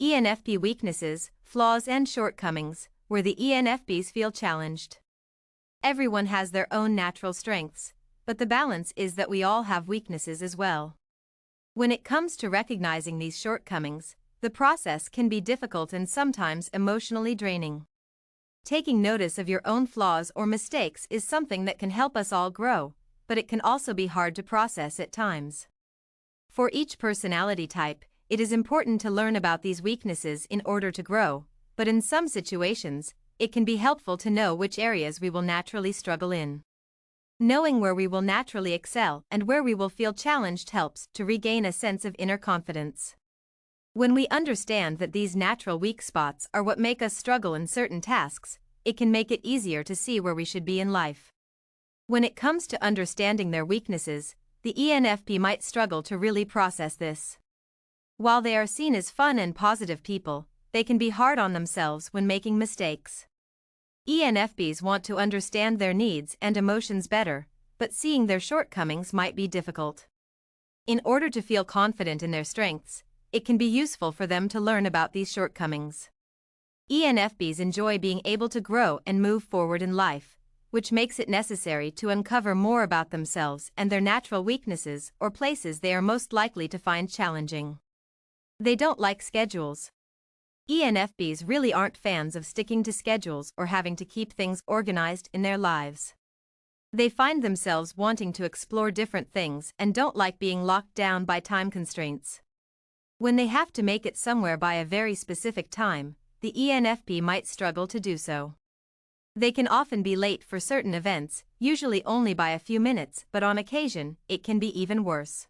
ENFP weaknesses, flaws and shortcomings, where the ENFPs feel challenged. Everyone has their own natural strengths, but the balance is that we all have weaknesses as well. When it comes to recognizing these shortcomings, the process can be difficult and sometimes emotionally draining. Taking notice of your own flaws or mistakes is something that can help us all grow, but it can also be hard to process at times. For each personality type, it is important to learn about these weaknesses in order to grow, but in some situations, it can be helpful to know which areas we will naturally struggle in. Knowing where we will naturally excel and where we will feel challenged helps to regain a sense of inner confidence. When we understand that these natural weak spots are what make us struggle in certain tasks, it can make it easier to see where we should be in life. When it comes to understanding their weaknesses, the ENFP might struggle to really process this. While they are seen as fun and positive people, they can be hard on themselves when making mistakes. ENFPs want to understand their needs and emotions better, but seeing their shortcomings might be difficult. In order to feel confident in their strengths, it can be useful for them to learn about these shortcomings. ENFPs enjoy being able to grow and move forward in life, which makes it necessary to uncover more about themselves and their natural weaknesses or places they are most likely to find challenging. They don't like schedules. ENFPs really aren't fans of sticking to schedules or having to keep things organized in their lives. They find themselves wanting to explore different things and don't like being locked down by time constraints. When they have to make it somewhere by a very specific time, the ENFP might struggle to do so. They can often be late for certain events, usually only by a few minutes, but on occasion, it can be even worse.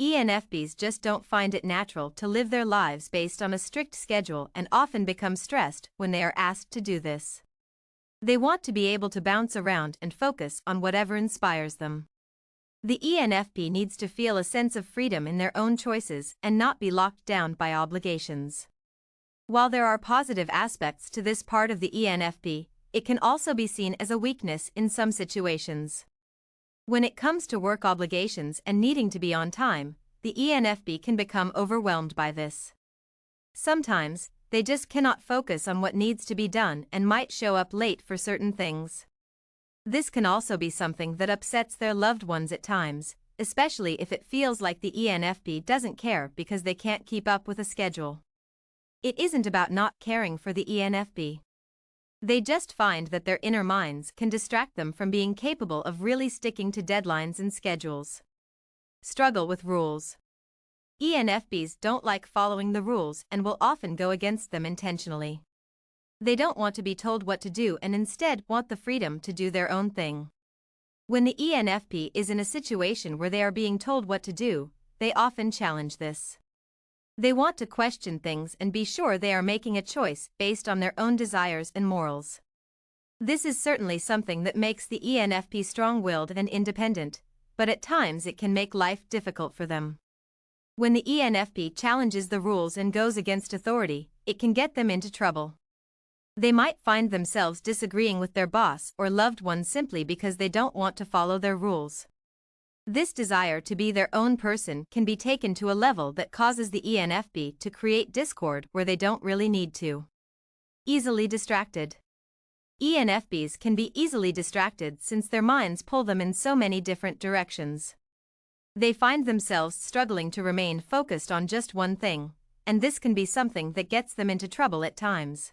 ENFPs just don't find it natural to live their lives based on a strict schedule and often become stressed when they are asked to do this. They want to be able to bounce around and focus on whatever inspires them. The ENFP needs to feel a sense of freedom in their own choices and not be locked down by obligations. While there are positive aspects to this part of the ENFP, it can also be seen as a weakness in some situations. When it comes to work obligations and needing to be on time, the ENFP can become overwhelmed by this. Sometimes, they just cannot focus on what needs to be done and might show up late for certain things. This can also be something that upsets their loved ones at times, especially if it feels like the ENFP doesn't care because they can't keep up with a schedule. It isn't about not caring for the ENFP. They just find that their inner minds can distract them from being capable of really sticking to deadlines and schedules. Struggle with rules. ENFPs don't like following the rules and will often go against them intentionally. They don't want to be told what to do and instead want the freedom to do their own thing. When the ENFP is in a situation where they are being told what to do, they often challenge this. They want to question things and be sure they are making a choice based on their own desires and morals. This is certainly something that makes the ENFP strong-willed and independent, but at times it can make life difficult for them. When the ENFP challenges the rules and goes against authority, it can get them into trouble. They might find themselves disagreeing with their boss or loved ones simply because they don't want to follow their rules. This desire to be their own person can be taken to a level that causes the ENFP to create discord where they don't really need to. Easily distracted. ENFPs can be easily distracted since their minds pull them in so many different directions. They find themselves struggling to remain focused on just one thing, and this can be something that gets them into trouble at times.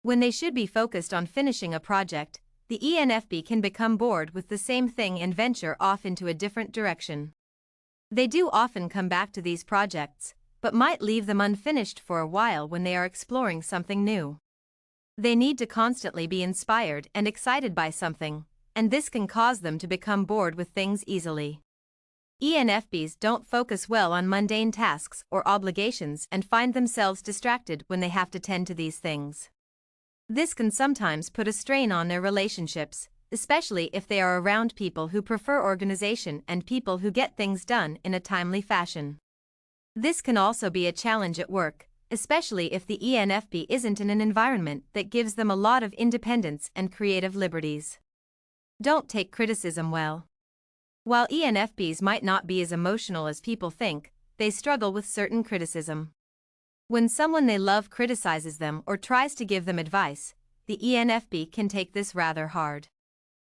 When they should be focused on finishing a project, the ENFP can become bored with the same thing and venture off into a different direction. They do often come back to these projects, but might leave them unfinished for a while when they are exploring something new. They need to constantly be inspired and excited by something, and this can cause them to become bored with things easily. ENFPs don't focus well on mundane tasks or obligations and find themselves distracted when they have to tend to these things. This can sometimes put a strain on their relationships, especially if they are around people who prefer organization and people who get things done in a timely fashion. This can also be a challenge at work, especially if the ENFP isn't in an environment that gives them a lot of independence and creative liberties. Don't take criticism well. While ENFPs might not be as emotional as people think, they struggle with certain criticism. When someone they love criticizes them or tries to give them advice, the ENFP can take this rather hard.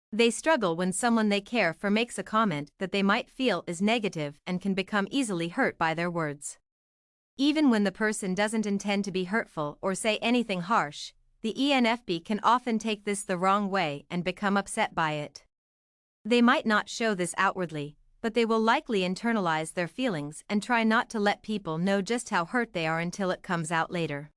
They struggle when someone they care for makes a comment that they might feel is negative and can become easily hurt by their words. Even when the person doesn't intend to be hurtful or say anything harsh, the ENFP can often take this the wrong way and become upset by it. They might not show this outwardly, but they will likely internalize their feelings and try not to let people know just how hurt they are until it comes out later.